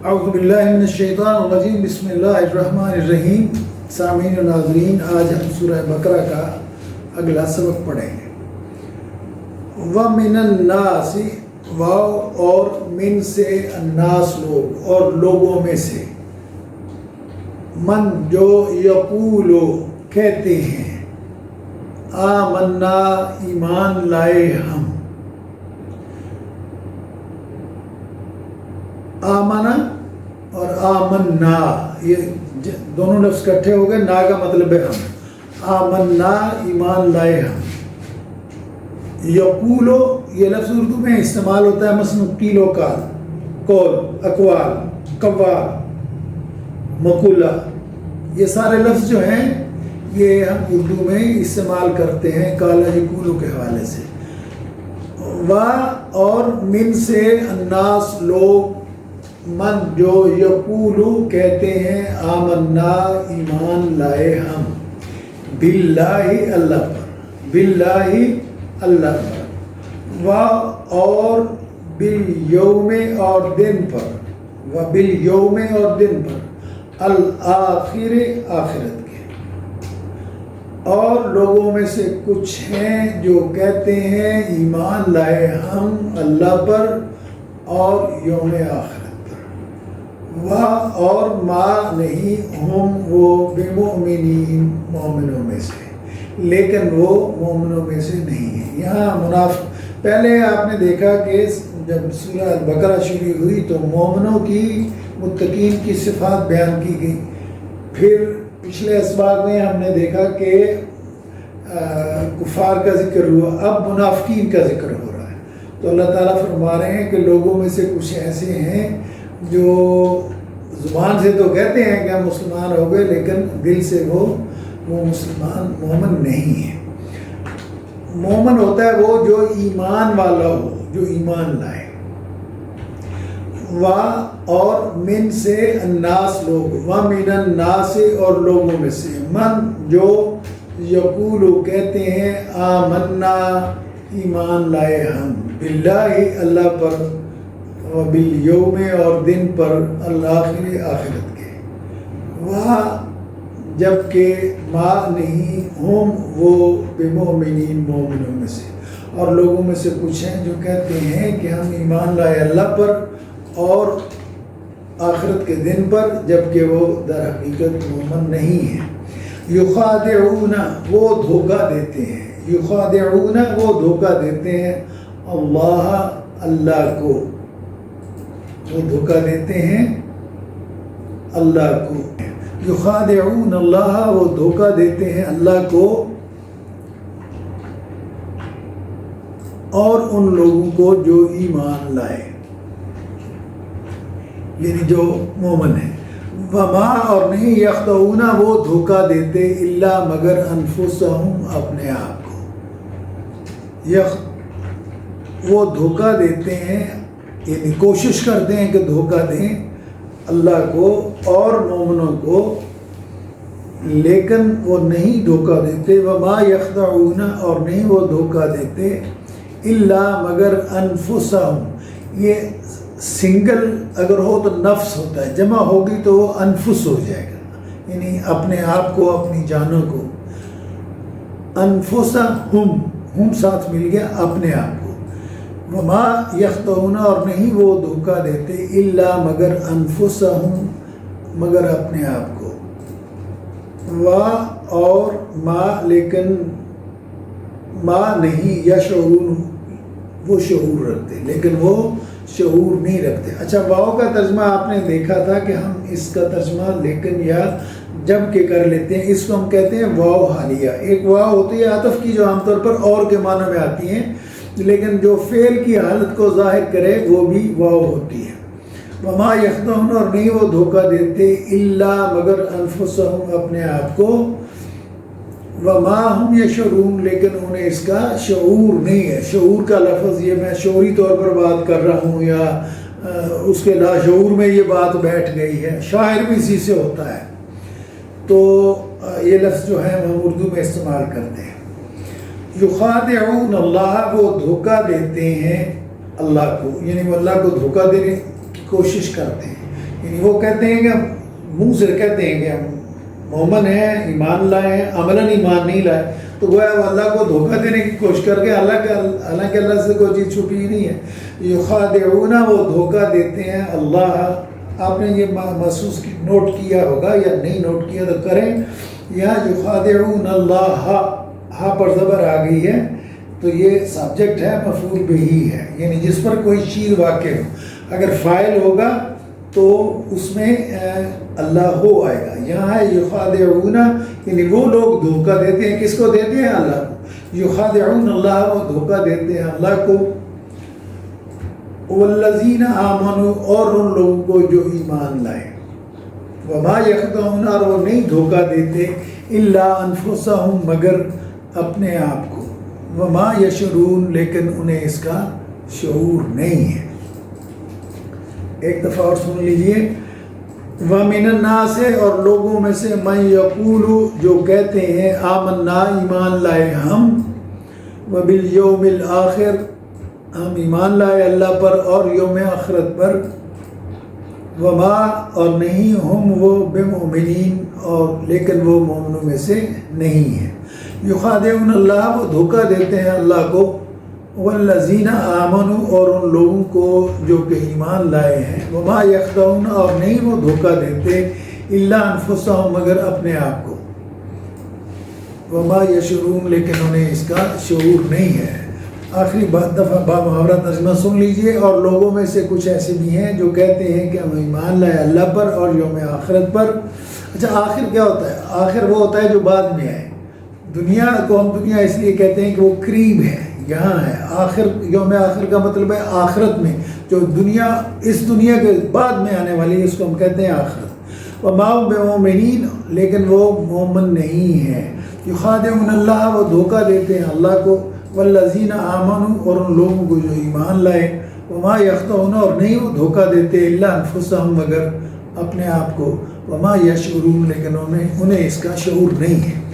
اعوذ باللہ من الشیطان الرجیم، بسم اللہ الرحمن الرحیم۔ سامعین و ناظرین، آج ہم سورہ بقرہ کا اگلا سبق پڑھیں گے۔ وَمِنَ النَّاسِ، واو اور من سے الناس لوگ اور لوگوں میں سے، من جو یقولو کہتے ہیں، آمنا ایمان لائے ہم۔ آمنا اور آمنا یہ دونوں لفظ اکٹھے ہو گئے، نا کا مطلب ہے ہم۔ آمنا ایمان لائے ہم۔ یقولو یہ لفظ اردو میں استعمال ہوتا ہے مثلا قیل و قال، قول، اقوال، قوال، مقولہ، یہ سارے لفظ جو ہیں یہ ہم اردو میں استعمال کرتے ہیں قال یقولو کے حوالے سے۔ و اور من سے الناس لوگ، من جو یقولو کہتے ہیں، آمنا ایمان لائے ہم، باللہ اللہ پر، باللہ اللہ پر، و اور بالیوم اور دن پر، و بالیوم اور دن پر، الآخر آخرت کے۔ اور لوگوں میں سے کچھ ہیں جو کہتے ہیں ایمان لائے ہم اللہ پر اور یوم آخرت۔ و اور ما نہیں ہم وہ بمؤمنین مومنوں میں سے، لیکن وہ مومنوں میں سے نہیں ہیں۔ یہاں پہلے آپ نے دیکھا کہ جب سورہ بقرہ شروع ہوئی تو مومنوں کی، متقین کی صفات بیان کی گئی۔ پھر پچھلے اسباق میں ہم نے دیکھا کہ کفار کا ذکر ہوا، اب منافقین کا ذکر ہو رہا ہے۔ تو اللہ تعالیٰ فرما رہے ہیں کہ لوگوں میں سے کچھ ایسے ہیں جو زبان سے تو کہتے ہیں کہ ہم مسلمان ہو گئے، لیکن دل سے وہ مسلمان مومن نہیں ہے۔ مومن ہوتا ہے وہ جو ایمان والا ہو، جو ایمان لائے۔ و اور من سے الناس لوگ، و من الناس اور لوگوں میں سے، من جو یقولو کہتے ہیں، آمنا ایمان لائے ہم، باللہ اللہ پر، و بالیوم اور دن پر، الآخر آخرت کے۔ وہاں جبکہ ما نہیں ہم وہ بمؤمنین مومنوں میں سے، اور لوگوں میں سے کچھ ہیں جو کہتے ہیں کہ ہم ایمان لائے اللہ پر اور آخرت کے دن پر، جبکہ وہ در حقیقت مومن نہیں ہیں۔ یخادعون وہ دھوکہ دیتے ہیں، یخادعون وہ دھوکہ دیتے ہیں، اللہ اللہ کو، وہ دھوکہ دیتے ہیں اللہ کو۔ یخادعون اللہ وہ دھوکہ دیتے ہیں اللہ کو اور ان لوگوں کو جو ایمان لائے، یعنی جو مومن ہیں۔ وما اور نہیں یخدعون وہ دھوکہ دیتے الا مگر انفسہم اپنے آپ کو، وہ دھوکہ دیتے ہیں یعنی کوشش کرتے ہیں کہ دھوکہ دیں اللہ کو اور مومنوں کو، لیکن وہ نہیں دھوکہ دیتے۔ وما یخدعون اور نہیں وہ دھوکہ دیتے الا مگر انفسہم، یہ سنگل اگر ہو تو نفس ہوتا ہے، جمع ہوگی تو وہ انفس ہو جائے گا، یعنی اپنے آپ کو، اپنی جانوں کو۔ انفسہم، ہم ساتھ مل گیا، اپنے آپ کو۔ وما یخدعون اور نہیں وہ دھوکہ دیتے الا مگر انفسہم مگر اپنے آپ کو۔ و اور ما لیکن ما نہیں یشعرون وہ شعور رکھتے، لیکن وہ شعور نہیں رکھتے۔ اچھا، واو کا ترجمہ آپ نے دیکھا تھا کہ ہم اس کا ترجمہ لیکن یا جب کے کر لیتے ہیں، اس کو ہم کہتے ہیں واو حالیہ۔ ایک واو ہوتی ہے عطف کی جو عام طور پر اور کے معنی میں آتی ہیں، لیکن جو فعل کی حالت کو ظاہر کرے وہ بھی واو ہوتی ہے۔ وما یخدعون اور نہیں وہ دھوکہ دیتے الا مگر انفسہم اپنے آپ کو، وما ہم یشعرون لیکن انہیں اس کا شعور نہیں ہے۔ شعور کا لفظ یہ میں شعوری طور پر بات کر رہا ہوں یا اس کے لاشعور میں یہ بات بیٹھ گئی ہے، شاعر بھی اسی سے ہوتا ہے، تو یہ لفظ جو ہے ہم اردو میں استعمال کرتے ہیں۔ یخادعون اللہ وہ دھوکہ دیتے ہیں اللہ کو، یعنی وہ اللہ کو دھوکہ دینے کی کوشش کرتے ہیں۔ یعنی وہ کہتے ہیں کہ منہ سے کہتے ہیں کہ ہم مومن ہیں، ایمان لائے ہیں، عملاً ایمان نہیں لائے، تو گویا وہ اللہ کو دھوکہ دینے کی کوشش کر کے حالانکہ اللہ سے کوئی چیز چھپی ہی نہیں ہے۔ یخادعون، وہ دھوکہ دیتے ہیں اللہ۔ آپ نے یہ محسوس نوٹ کیا ہوگا یا نہیں نوٹ کیا تو کریں، یہاں یخادعون اللہ ہاں پر زبر آ گئی ہے تو یہ سبجیکٹ ہے، مفعول بہی ہے، یعنی جس پر کوئی چیز واقع ہو۔ اگر فاعل ہوگا تو اس میں اللہ ہو آئے گا۔ یہاں ہے یخادعون، یعنی وہ لوگ دھوکہ دیتے ہیں، کس کو دیتے ہیں؟ اللہ کو۔ یخادعون اللہ، وہ دھوکہ دیتے ہیں اللہ کو۔ والذین آمنوا، اور ان لوگوں کو جو ایمان لائے۔ وما یخدعون، اور وہ نہیں دھوکہ دیتے الا انفسہم، مگر اپنے آپ کو۔ وما یشعرون، لیکن انہیں اس کا شعور نہیں ہے۔ ایک دفعہ اور سن لیجئے۔ وَمِنَ النَّاسِ، اور لوگوں میں سے مَن یقول، جو کہتے ہیں آمنا، ایمان لائے ہم، وَبِالْيَوْمِ الْآخِرِ، ہم ایمان لائے اللہ پر اور یوم آخرت پر، وما، اور نہیں ہم وہ بمؤمنین، اور لیکن وہ مومنوں میں سے نہیں ہیں۔ یخادعون اللہ، وہ دھوکہ دیتے ہیں اللہ کو۔ والذین آمنوا، اور ان لوگوں کو جو کہ ایمان لائے ہیں۔ وما یخدعون، اور نہیں وہ دھوکہ دیتے الا انفسہم، مگر اپنے آپ کو۔ وما یشعرون، لیکن انہیں اس کا شعور نہیں ہے۔ آخری دفعہ بامحاورہ ترجمہ سن لیجئے۔ اور لوگوں میں سے کچھ ایسے بھی ہیں جو کہتے ہیں کہ ہم ایمان لائے اللہ پر اور یوم آخرت پر۔ اچھا، آخر کیا ہوتا ہے؟ آخر وہ ہوتا ہے جو بعد میں آئے۔ دنیا کو ہم دنیا اس لیے کہتے ہیں کہ وہ قریب ہے، یہاں ہے۔ آخر، یوم آخر کا مطلب ہے آخرت میں، جو دنیا، اس دنیا کے بعد میں آنے والی ہے، اس کو ہم کہتے ہیں آخرت۔ وما هم بمؤمنین، لیکن وہ مومن نہیں ہے۔ یخادعون اللہ، وہ دھوکہ دیتے ہیں اللہ کو۔ والذین آمنوا، اور ان لوگوں کو جو ایمان لائے۔ وما یخدعون، اور نہیں وہ دھوکہ دیتے الا انفسہم، مگر اپنے آپ کو۔ وما یشعرون، لیکن انہیں اس کا شعور نہیں ہے۔